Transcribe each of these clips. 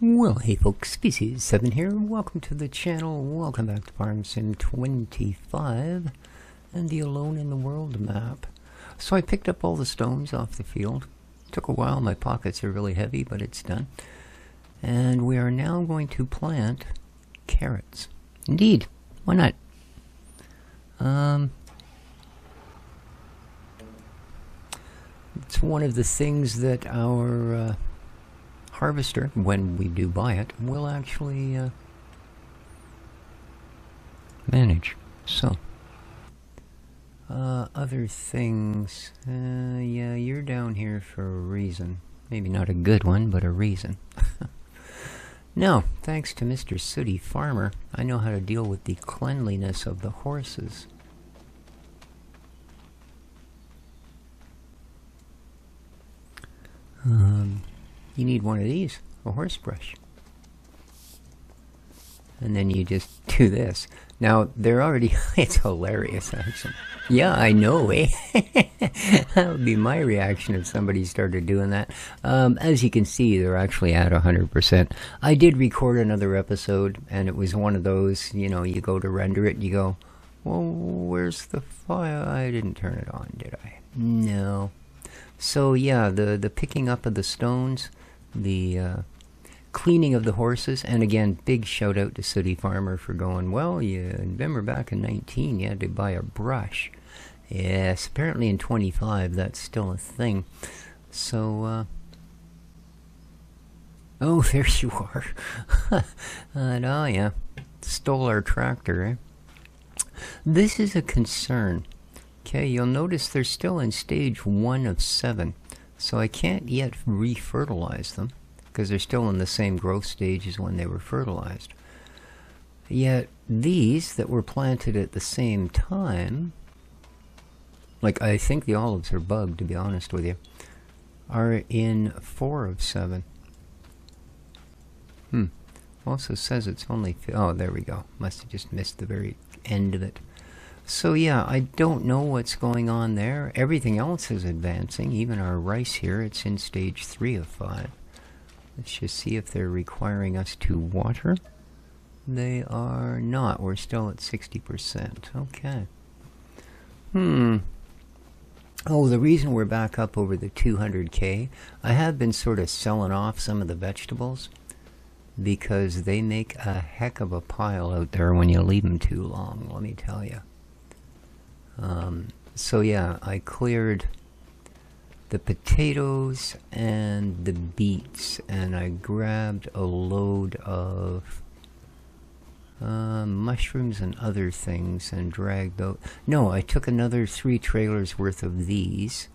Well, hey folks, Species 7 here. Welcome to the channel. Welcome back to Farm Sim 25 and the Alone in the World map. So I picked up all the stones off the field. Took a while, my pockets are really heavy, but it's done. And we are now going to plant carrots. Indeed, why not? It's one of the things that our harvester, when we do buy it, will actually manage. So, other things. Yeah, you're down here for a reason. Maybe not a good one, but a reason. Now, thanks to Mr. Sooty Farmer, I know how to deal with the cleanliness of the horses. You need one of these, a horse brush. And then you just do this. Now, they're already, it's hilarious, actually. Yeah, I know, eh? That would be my reaction if somebody started doing that. As you can see, they're actually at 100%. I did record another episode, and it was one of those, you know, you go to render it, and you go, well, where's the file? I didn't turn it on, did I? No. So, yeah, the picking up of the stones, the cleaning of the horses, and again, big shout out to Sooty Farmer for going, well, you remember back in 19 you had to buy a brush. Yes, apparently in 25 that's still a thing. So, oh, there you are. And, oh yeah, stole our tractor, eh? This is a concern. Okay, you'll notice they're still in stage 1 of 7. So I can't yet re-fertilize them, because they're still in the same growth stage as when they were fertilized. Yet these that were planted at the same time, like I think the olives are bugged, to be honest with you, are in 4 of 7. Also says it's only, oh, there we go. Must have just missed the very end of it. So yeah, I don't know what's going on there. Everything else is advancing. Even our rice here, it's in stage 3 of 5. Let's just see if they're requiring us to water. They are not. We're still at 60%. Okay. Oh, the reason we're back up over the 200K, I have been sort of selling off some of the vegetables because they make a heck of a pile out there when you leave them too long, let me tell you. So yeah, I cleared the potatoes and the beets, and I grabbed a load of mushrooms and other things and dragged those. No, I took another 3 trailers worth of these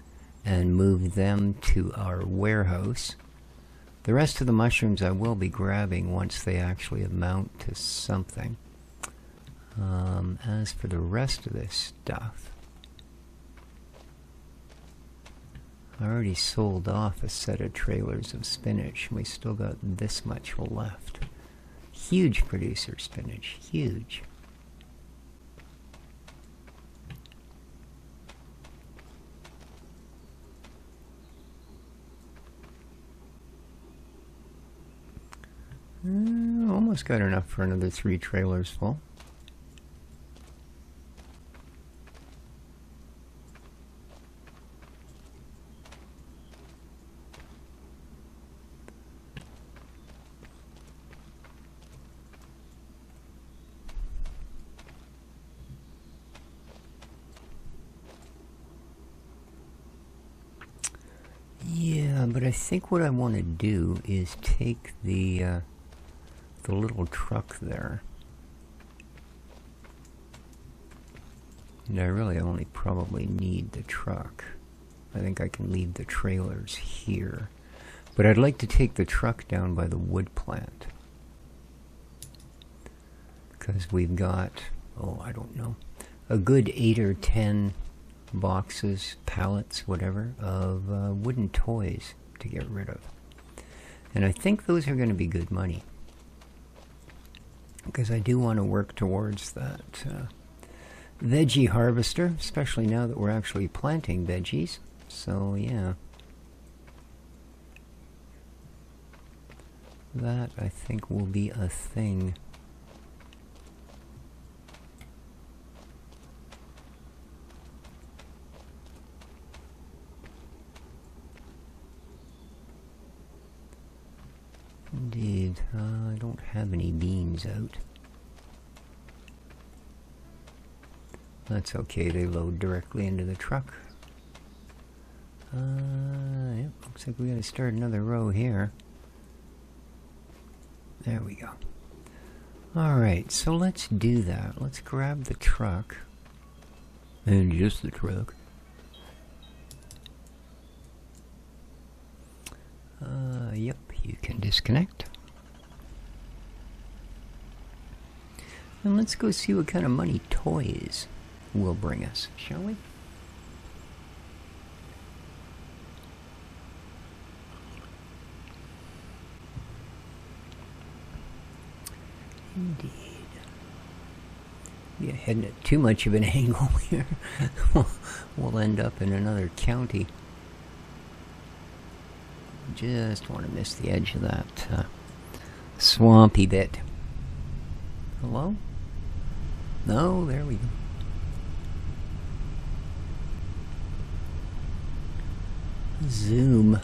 and moved them to our warehouse. The rest of the mushrooms I will be grabbing once they actually amount to something. As for the rest of this stuff, I already sold off a set of trailers of spinach. We still got this much left. Huge producer spinach, huge. Almost got enough for another 3 trailers full. Yeah, but I think what I want to do is take the little truck there. And I really only probably need the truck. I think I can leave the trailers here. But I'd like to take the truck down by the wood plant. Because we've got, oh, I don't know, a good 8 or 10 boxes, pallets, whatever, of wooden toys to get rid of. And I think those are going to be good money. Because I do want to work towards that veggie harvester, especially now that we're actually planting veggies. So, yeah. That, I think, will be a thing. Indeed. I don't have any beans out. That's okay, they load directly into the truck. Yep, looks like we gotta start another row here. There we go. Alright, so let's do that. Let's grab the truck. And just the truck. Yep, you can disconnect. And let's go see what kind of money toys will bring us, shall we? Indeed. Yeah, heading at too much of an angle here. We'll end up in another county. Just want to miss the edge of that swampy bit. Hello? No, there we go. Zoom.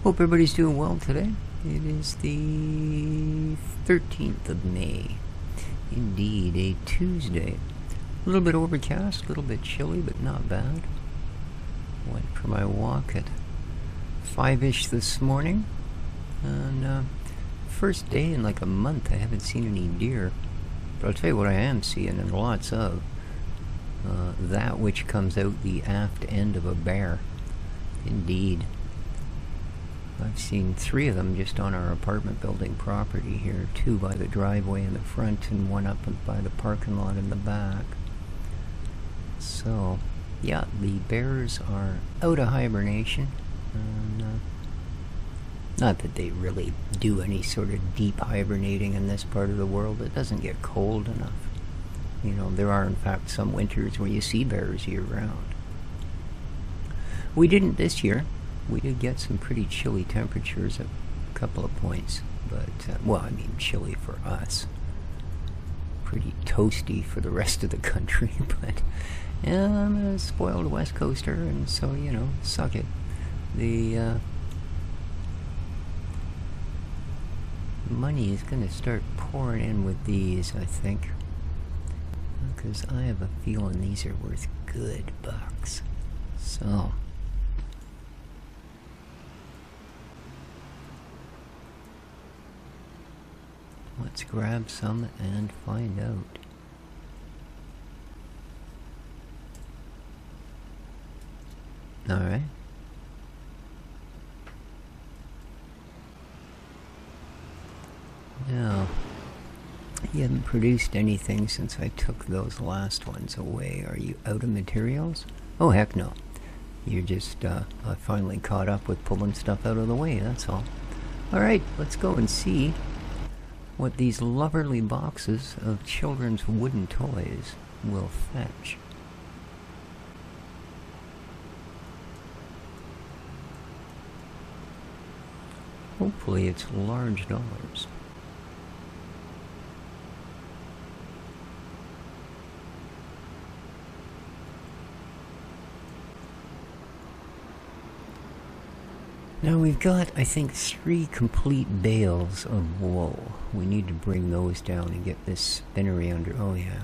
Hope everybody's doing well today. It is the 13th of May. Indeed, a Tuesday. A little bit overcast, a little bit chilly, but not bad. Went for my walk at 5-ish this morning. And first day in like a month I haven't seen any deer. But I'll tell you what I am seeing, and lots of. That which comes out the aft end of a bear. Indeed. I've seen 3 of them just on our apartment building property here. 2 by the driveway in the front and 1 up by the parking lot in the back. So, yeah, the bears are out of hibernation. And, not that they really do any sort of deep hibernating in this part of the world. It doesn't get cold enough. You know, there are in fact some winters where you see bears year-round. We didn't this year. We did get some pretty chilly temperatures at a couple of points. But, well, I mean chilly for us. Pretty toasty for the rest of the country. But, yeah, I'm a spoiled West Coaster, and so, you know, suck it. The money is going to start pouring in with these, I think. Because I have a feeling these are worth good bucks. So, let's grab some and find out. Alright. Now, you haven't produced anything since I took those last ones away. Are you out of materials? Oh, heck no. You're just, I finally caught up with pulling stuff out of the way, that's all. Alright, let's go and see what these lovely boxes of children's wooden toys will fetch. Hopefully it's large dollars. Now we've got, I think, 3 complete bales of wool. We need to bring those down and get this spinnery under. Oh yeah.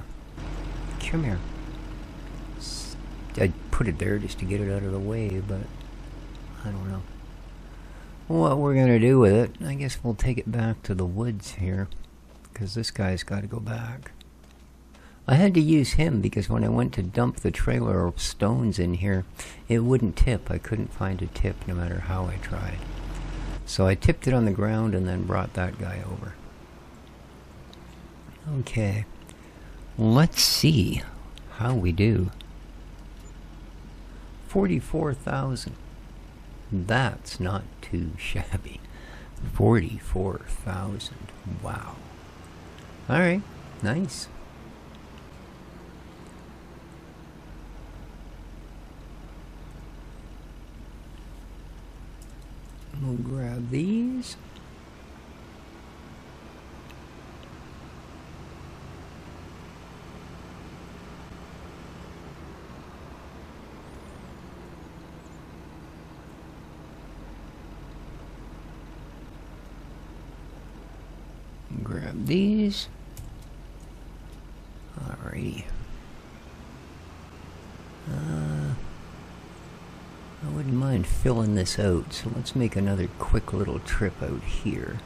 Come here. I put it there just to get it out of the way, but I don't know what we're gonna do with it. I guess we'll take it back to the woods here, because this guy's got to go back. I had to use him because when I went to dump the trailer of stones in here, it wouldn't tip. I couldn't find a tip no matter how I tried. So I tipped it on the ground and then brought that guy over. Okay. Let's see how we do. 44,000. That's not too shabby. 44,000. Wow. Alright. Nice. We'll grab these. Grab these. Alrighty. I wouldn't mind filling this out, so let's make another quick little trip out here.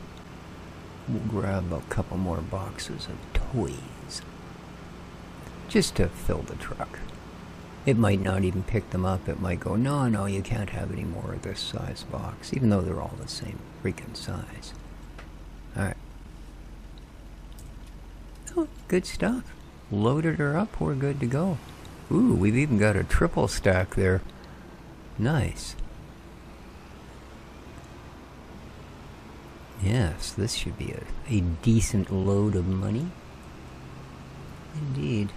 We'll grab a couple more boxes of toys. Just to fill the truck. It might not even pick them up. It might go, no, you can't have any more of this size box, even though they're all the same freaking size. Alright. Oh, good stuff. Loaded her up, we're good to go. Ooh, we've even got a triple stack there. Nice. Yes, this should be a decent load of money. Indeed.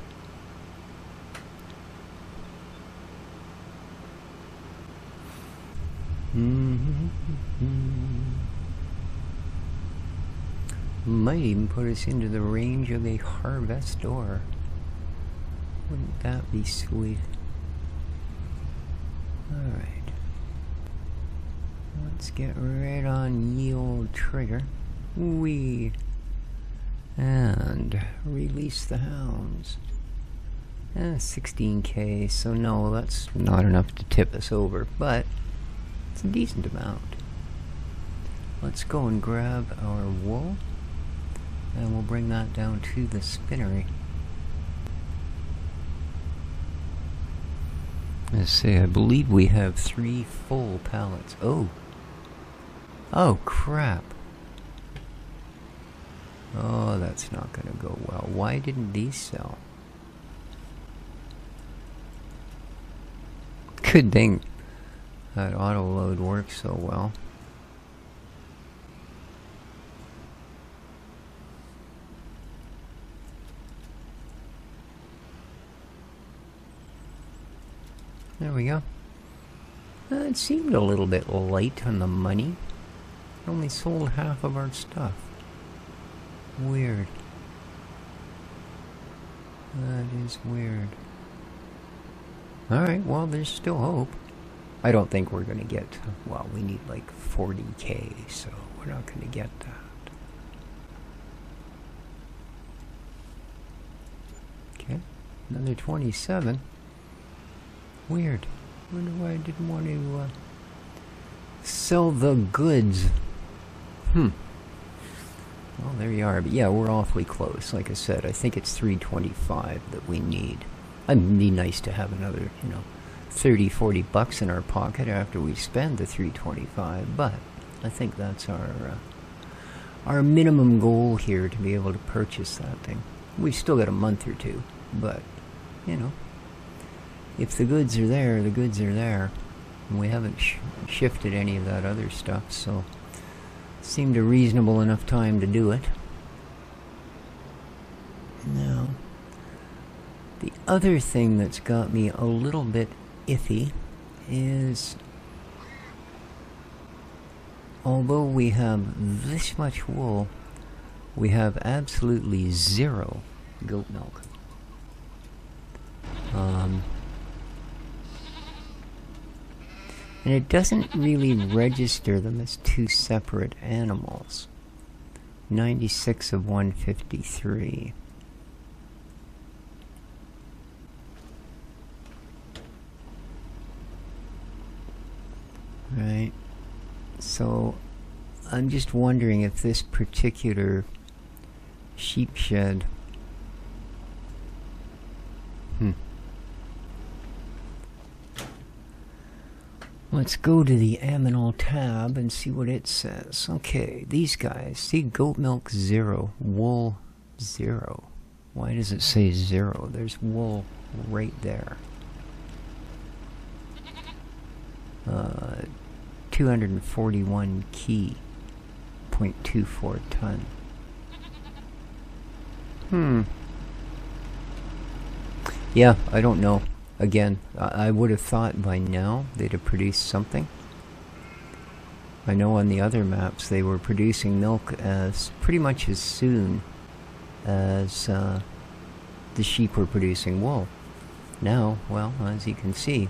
Might even put us into the range of a harvestor. Wouldn't that be sweet? Alright. Let's get right on ye old trigger. Wee. And release the hounds. 16k, so no, that's not enough to tip us over, but it's a decent amount. Let's go and grab our wool, and we'll bring that down to the spinnery. Let's see, I believe we have 3 full pallets. Oh! Oh, crap! Oh, that's not gonna go well. Why didn't these sell? Good thing that auto load works so well. There we go. It seemed a little bit light on the money. Only sold half of our stuff. Weird. That is weird. Alright, well, there's still hope. I don't think we're gonna get... Well, we need like 40k, so we're not gonna get that. Okay, another 27. Weird. Wonder why I didn't want to sell the goods. Well, there you are. But yeah, we're awfully close. Like I said, I think it's 325 that we need. It'd be nice to have another, 30, 40 bucks in our pocket after we spend the 325. But I think that's our minimum goal here, to be able to purchase that thing. We've still got a month or two, but if the goods are there, the goods are there. And we haven't shifted any of that other stuff, so it seemed a reasonable enough time to do it. Now, the other thing that's got me a little bit iffy is, although we have this much wool, we have absolutely 0 goat milk. And it doesn't really register them as 2 separate animals. 96 of 153. Right. So I'm just wondering if this particular sheep shed... Let's go to the Aminal tab and see what it says. Okay, these guys. See, goat milk 0, wool 0. Why does it say 0? There's wool right there. 241 key, 0.24 ton. Yeah, I don't know. Again, I would have thought by now they'd have produced something. I know on the other maps they were producing milk as pretty much as soon as the sheep were producing wool. Now, well, as you can see,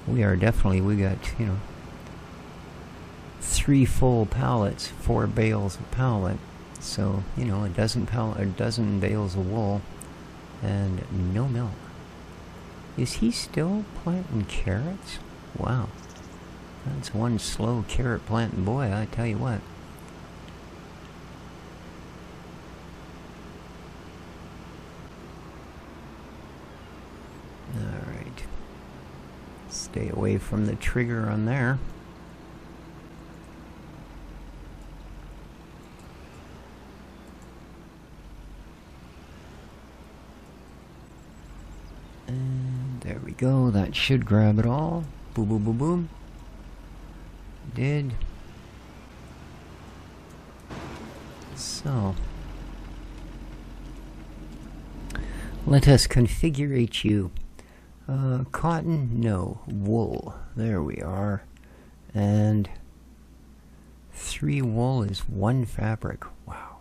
we got, 3 full pallets, 4 bales of pallet. So, a dozen bales of wool and no milk. Is he still planting carrots? Wow. That's one slow carrot planting boy, I tell you what. Alright. Stay away from the trigger on there. And there we go. That should grab it all. Boom, boom, boom, boom. Did. So. Let us configure HU. Cotton, no. Wool. There we are. And 3 wool is 1 fabric. Wow.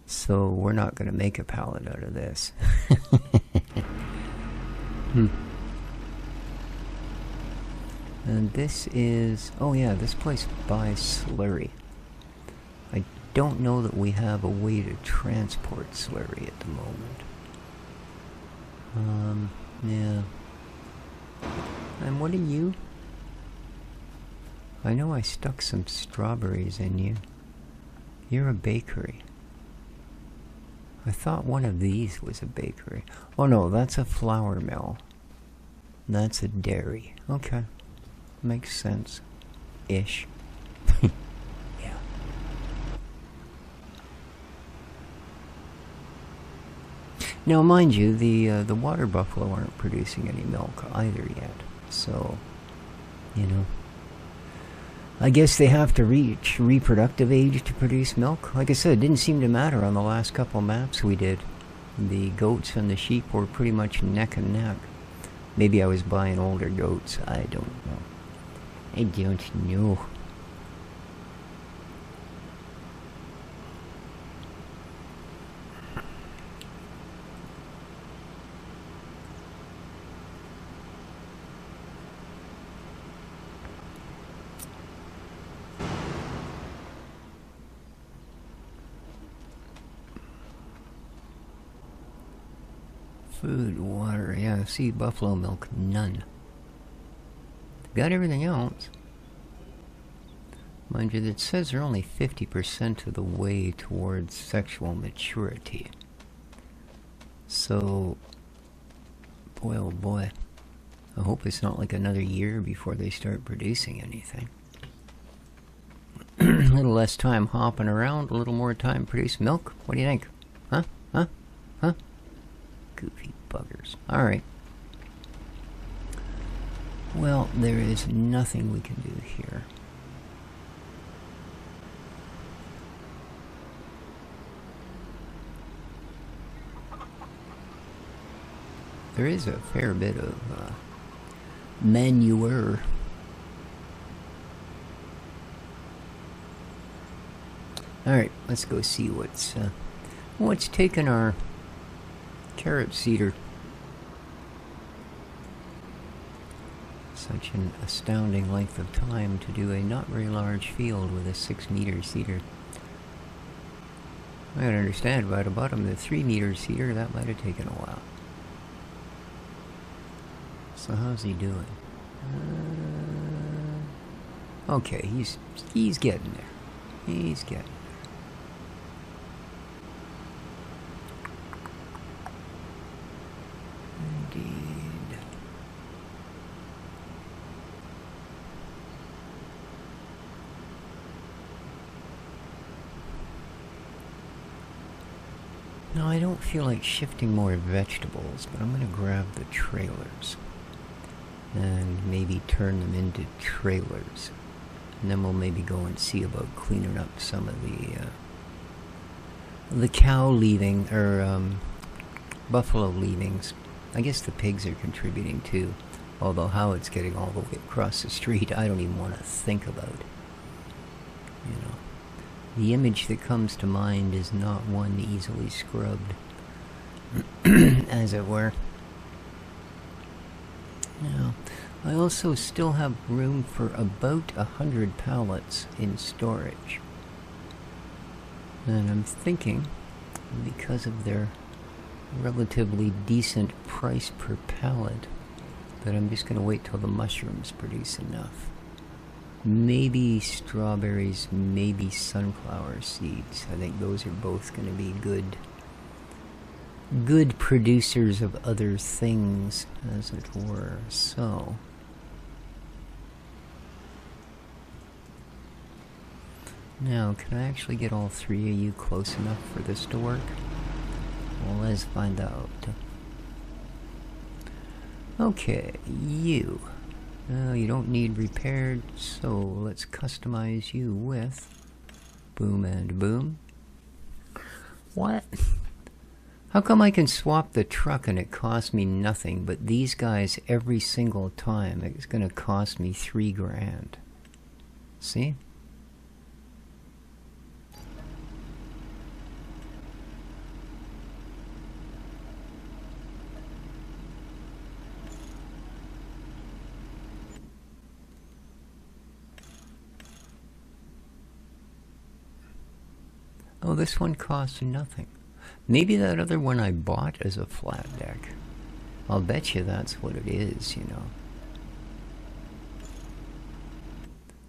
So we're not going to make a pallet out of this. And this is... oh yeah, this place buys slurry. I don't know that we have a way to transport slurry at the moment. Yeah. And what are you? I know I stuck some strawberries in you. You're a bakery. I thought one of these was a bakery. Oh no, that's a flour mill. That's a dairy. Okay. Makes sense. Ish. Yeah. Now, mind you, the water buffalo aren't producing any milk either yet. So, I guess they have to reach reproductive age to produce milk. Like I said, it didn't seem to matter on the last couple maps we did. The goats and the sheep were pretty much neck and neck. Maybe I was buying older goats. I don't know. I don't know. Food, water, yeah, see, buffalo milk, none. Got everything else. Mind you, it says they're only 50% of the way towards sexual maturity. So, boy oh boy. I hope it's not like another year before they start producing anything. A little less time hopping around, a little more time producing milk. What do you think? Huh? Huh? Huh? Goofy buggers. Alright. Well, there is nothing we can do here. There is a fair bit of manure. Alright, let's go see what's taken our carrot seeder such an astounding length of time to do a not very large field with a 6-meter seeder. I can understand by the bottom the 3-meter seeder, that might have taken a while. So how's he doing? Okay, he's getting there. He's getting there. Indeed. Now I don't feel like shifting more vegetables, but I'm going to grab the trailers and maybe turn them into trailers. And then we'll maybe go and see about cleaning up some of the cow leaving, or buffalo leavings. I guess the pigs are contributing too. Although how it's getting all the way across the street, I don't even want to think about. You know, the image that comes to mind is not one easily scrubbed, as it were. Now, I also still have room for about 100 pallets in storage. And I'm thinking, because of their relatively decent price per pallet, that I'm just going to wait till the mushrooms produce enough. Maybe strawberries, maybe sunflower seeds. I think those are both going to be good producers of other things, as it were. So now, can I actually get all three of you close enough for this to work? Well, let's find out. Okay, you. You don't need repaired, so let's customize you with boom and boom. What? How come I can swap the truck and it costs me nothing, but these guys every single time it's gonna cost me $3 grand? See? Oh, this one costs nothing. Maybe that other one I bought is a flat deck. I'll bet you that's what it is, you know.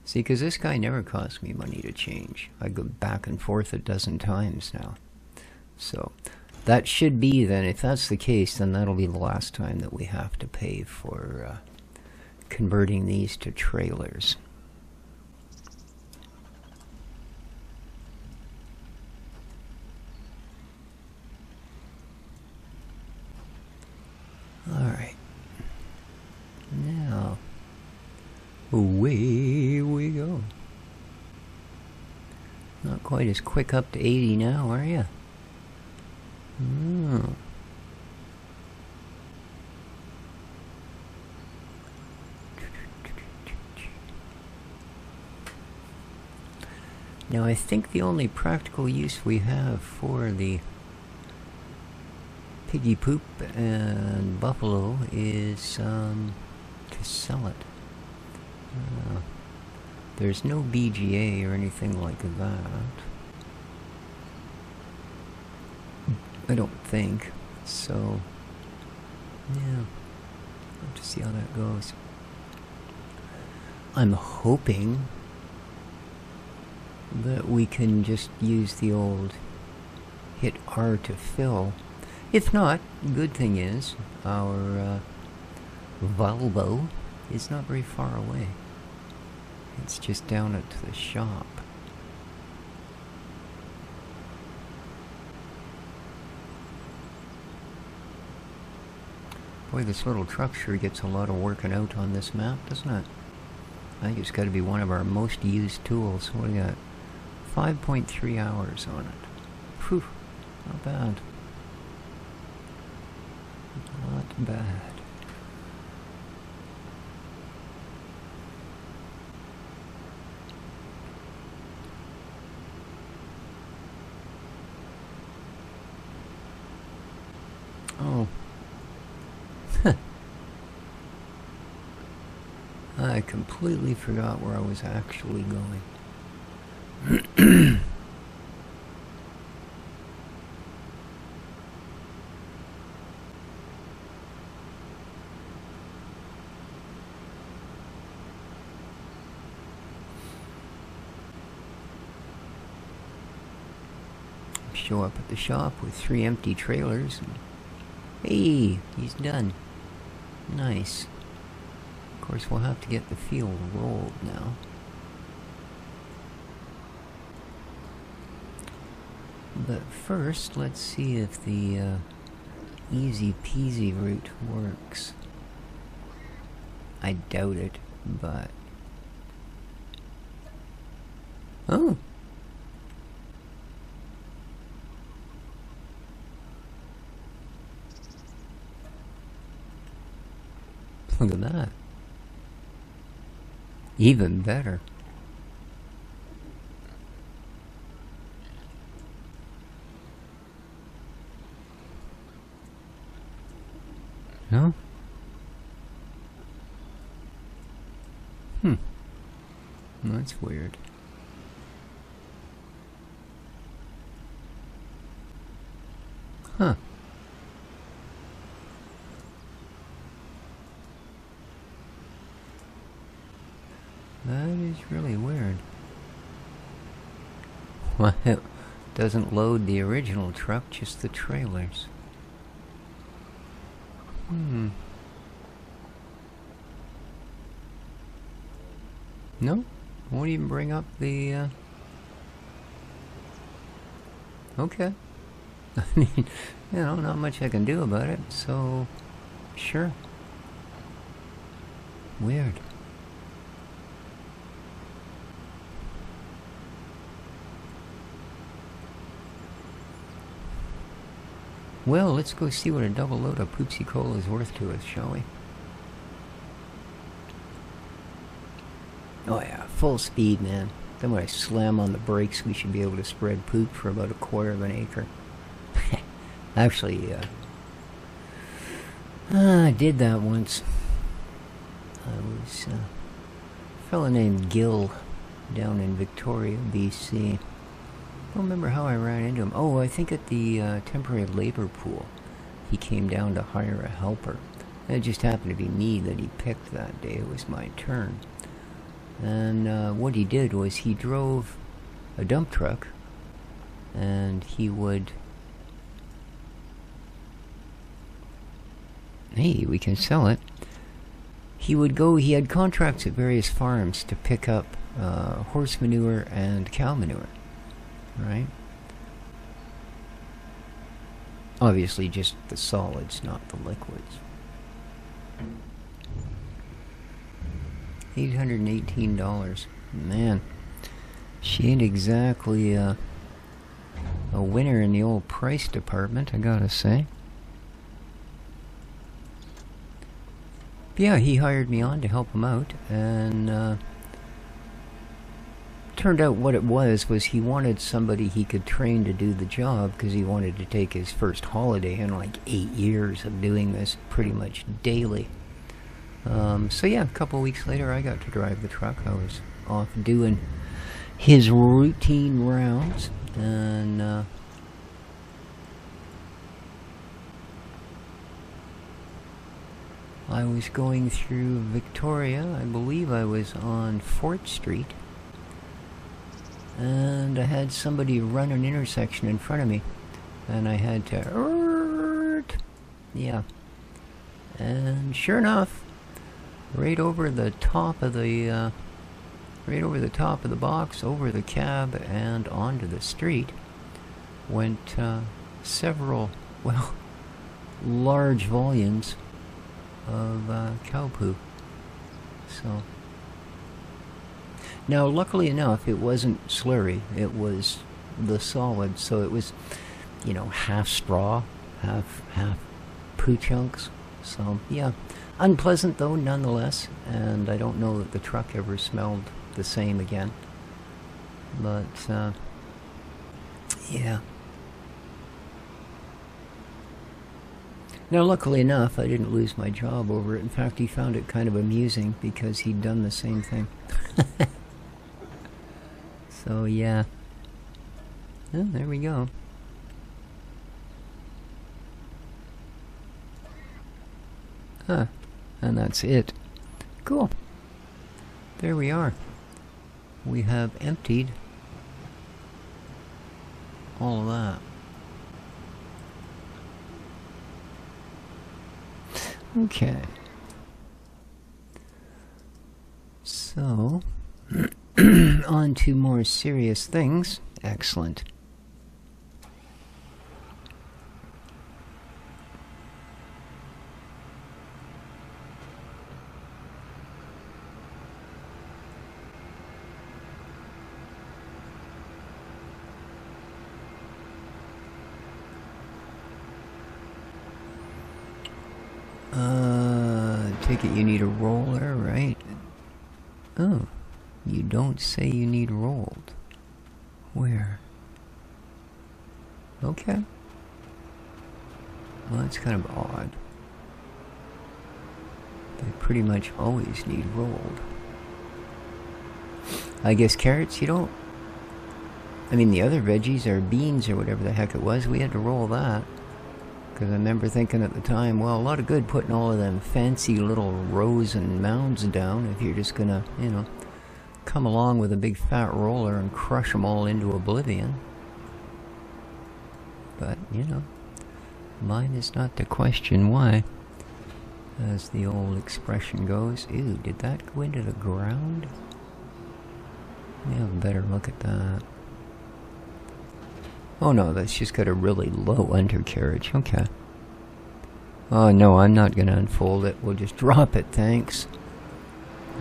See, because this guy never cost me money to change. I go back and forth a dozen times now. So, that should be then, if that's the case, then that'll be the last time that we have to pay for converting these to trailers. Alright. Now, away we go. Not quite as quick up to 80 now, are you? Oh. Now I think the only practical use we have for the piggy poop and buffalo is to sell it. There's no BGA or anything like that. I don't think. So, yeah. I'll have to see how that goes. I'm hoping that we can just use the old hit R to fill. If not, good thing is, our Volvo is not very far away. It's just down at the shop. Boy, this little truck sure gets a lot of working out on this map, doesn't it? I think it's got to be one of our most used tools. What do we got? 5.3 hours on it. Whew, not bad. Not bad. Oh. I completely forgot where I was actually going. Show up at the shop with 3 empty trailers. And hey, he's done. Nice. Of course, we'll have to get the field rolled now. But first, let's see if the easy peasy route works. I doubt it, but... Oh! Look at that. Even better. No? That's weird. Huh. That is really weird. Well, it doesn't load the original truck, just the trailers. No? Won't even bring up the, Okay. I mean, you know, not much I can do about it, so... Sure. Weird. Well, let's go see what a double load of Poopsie Cola is worth to us, shall we? Oh yeah, full speed, man. Then when I slam on the brakes, we should be able to spread poop for about 1/4 of an acre. Actually, I did that once. I was a fellow named Gil down in Victoria, BC. I don't remember how I ran into him. Oh, I think at the temporary labor pool. He came down to hire a helper. It just happened to be me that he picked that day. It was my turn. And what he did was he drove a dump truck, and he would... Hey, we can sell it. He would go... He had contracts at various farms to pick up horse manure and cow manure. Right? Obviously just the solids, not the liquids. $818. Man, she ain't exactly a winner in the old price department, I gotta say. But yeah, he hired me on to help him out, and turned out what it was he wanted somebody he could train to do the job, because he wanted to take his first holiday in like 8 years of doing this pretty much daily. So yeah, a couple weeks later I got to drive the truck. I was off doing his routine rounds, and I was going through Victoria. I believe I was on Fort Street, and I had somebody run an intersection in front of me, and I had to yeah, and sure enough, right over the top of the box, over the cab, and onto the street went several, well, large volumes of cow poo. So now, luckily enough, it wasn't slurry. It was the solid, so it was, you know, half straw, half poo chunks. So yeah. Unpleasant though, nonetheless, and I don't know that the truck ever smelled the same again. But, yeah. Now, luckily enough, I didn't lose my job over it. In fact, he found it kind of amusing because he'd done the same thing. So, yeah. Well, there we go. Huh. And that's it. Cool. There we are. We have emptied all of that. Okay. So, on to more serious things. Excellent. take it you need a roller, right? Oh, you don't say you need rolled. Where? Okay. Well, that's kind of odd. They pretty much always need rolled. I guess carrots, you don't... I mean, the other veggies, or beans, or whatever the heck it was, we had to roll that. Because I remember thinking at the time, well, a lot of good putting all of them fancy little rows and mounds down if you're just gonna, you know, come along with a big fat roller and crush them all into oblivion. But, you know, mine is not the question why. As the old expression goes. Ew, did that go into the ground? Let me have a better look at that. Oh no, that's just got a really low undercarriage. Okay. Oh no, I'm not gonna unfold it. We'll just drop it, thanks.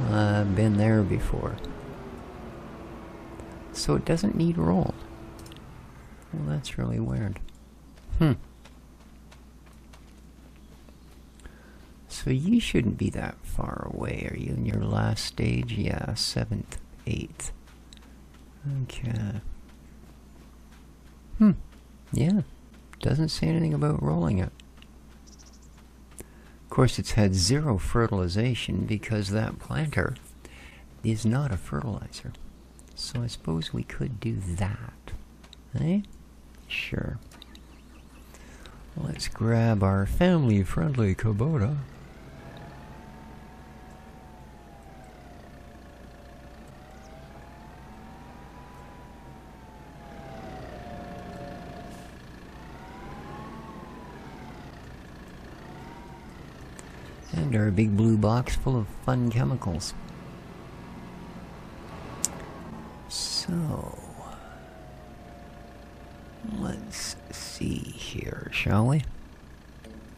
I've been there before. So it doesn't need rolled. Well, that's really weird. So you shouldn't be that far away, are you, in your last stage? Yeah, 7th, 8th. Okay. Yeah. Doesn't say anything about rolling it. Of course, it's had 0 fertilization because that planter is not a fertilizer. So I suppose we could do that. Eh? Sure. Let's grab our family-friendly Kubota. And our big blue box full of fun chemicals. So, let's see here, shall we?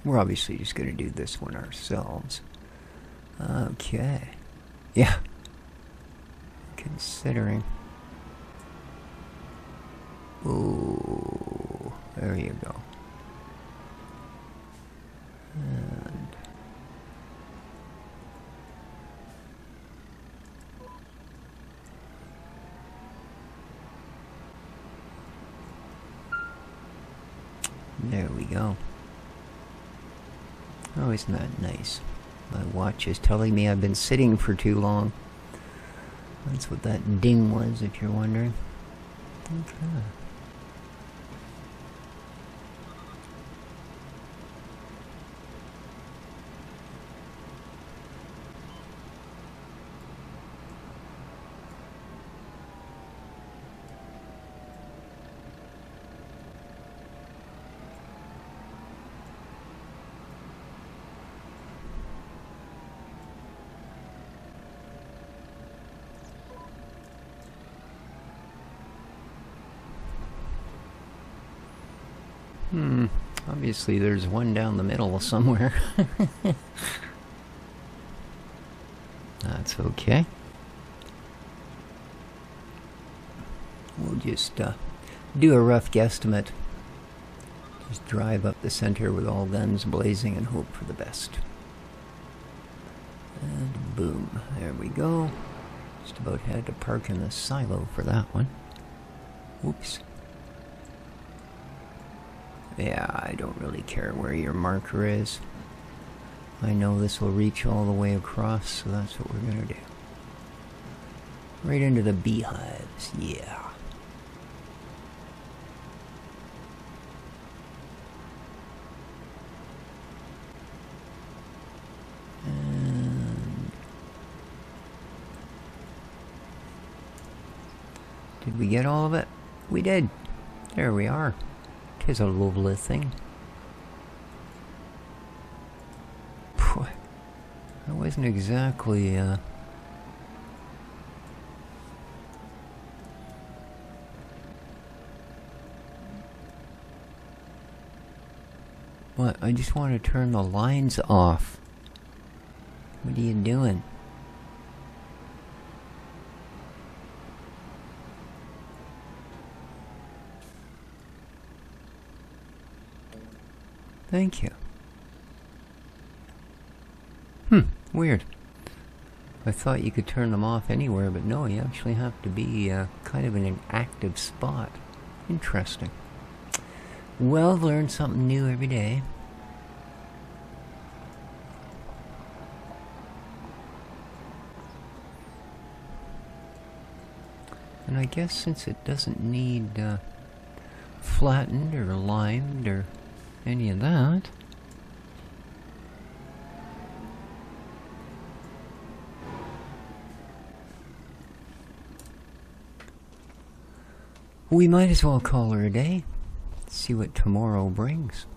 We're obviously just going to do this one ourselves. Okay. Yeah. Considering. Ooh, there you go. And there we go. Oh, isn't that nice? My watch is telling me I've been sitting for too long. That's what that ding was, if you're wondering. Okay. Obviously there's one down the middle somewhere. That's okay. We'll just do a rough guesstimate. Just drive up the center with all guns blazing and hope for the best. And boom, there we go. Just about had to park in the silo for that one. Whoops. Yeah, I don't really care where your marker is. I know this will reach all the way across, so that's what we're gonna do. Right into the beehives, yeah. And did we get all of it? We did. There we are. 'Tis a lovely thing. Phew. I wasn't exactly, What? I just want to turn the lines off. What are you doing? Thank you. Weird. I thought you could turn them off anywhere, but no, you actually have to be kind of in an active spot. Interesting. Well, learn something new every day. And I guess since it doesn't need flattened or limed or any of that, we might as well call her a day. See what tomorrow brings,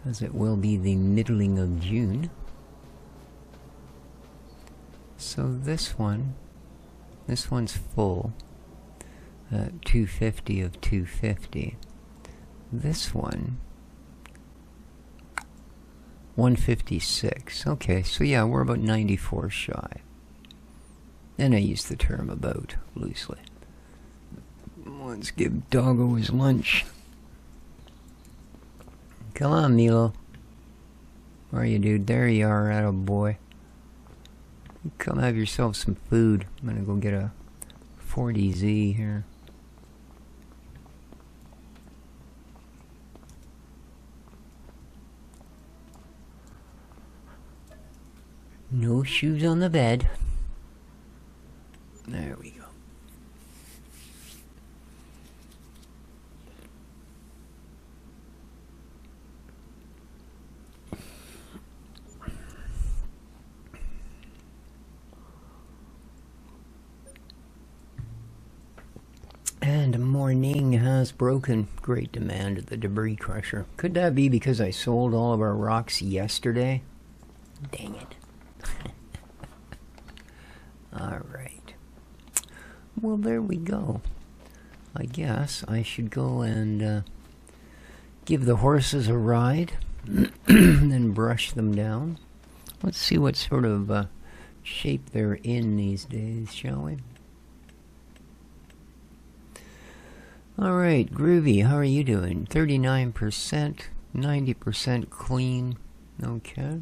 as it will be the middling of June. So this one's full at 250 of 250. This one, 156. Okay, so yeah, we're about 94 shy. And I use the term about loosely. Let's give Doggo his lunch. Come on, Milo. Where are you, dude? There you are, attaboy. Come have yourself some food. I'm gonna go get a 40Z here. No shoes on the bed. There we go. And morning has broken. Great demand at the debris crusher. Could that be because I sold all of our rocks yesterday? Dang it. Alright. Well, there we go. I guess I should go and give the horses a ride. And then brush them down. Let's see what sort of shape they're in these days, shall we? Alright, Groovy, how are you doing? 39%, 90% clean. Okay.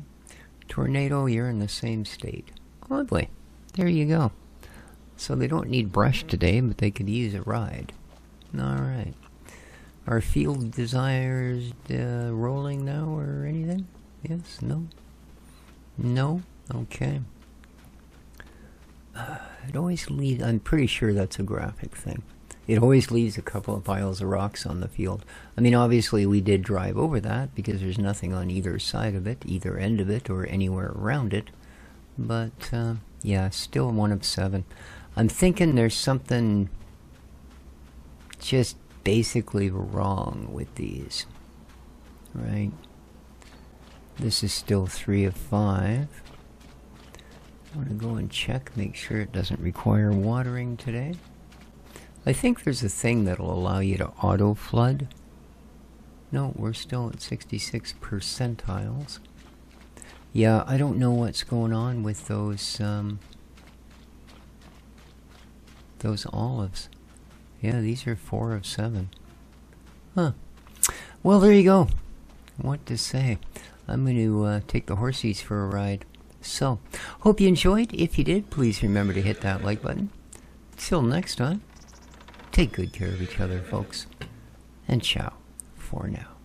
Tornado, you're in the same state. Lovely. There you go. So they don't need brush today, but they could use a ride. Alright. Are field desires rolling now or anything? Yes? No? No? Okay. It always leaves... I'm pretty sure that's a graphic thing. It always leaves a couple of piles of rocks on the field. I mean, obviously we did drive over that because there's nothing on either side of it, either end of it, or anywhere around it. But, yeah, still 1 of 7. I'm thinking there's something just basically wrong with these. Right? This is still 3 of 5. I want to go and check, make sure it doesn't require watering today. I think there's a thing that'll allow you to auto flood. No, we're still at 66 percentiles. Yeah, I don't know what's going on with those olives. Yeah, these are 4 of 7. Huh. Well, there you go. What to say? I'm going to take the horsies for a ride. So, hope you enjoyed. If you did, please remember to hit that like button. Till next time. Take good care of each other, folks, and ciao for now.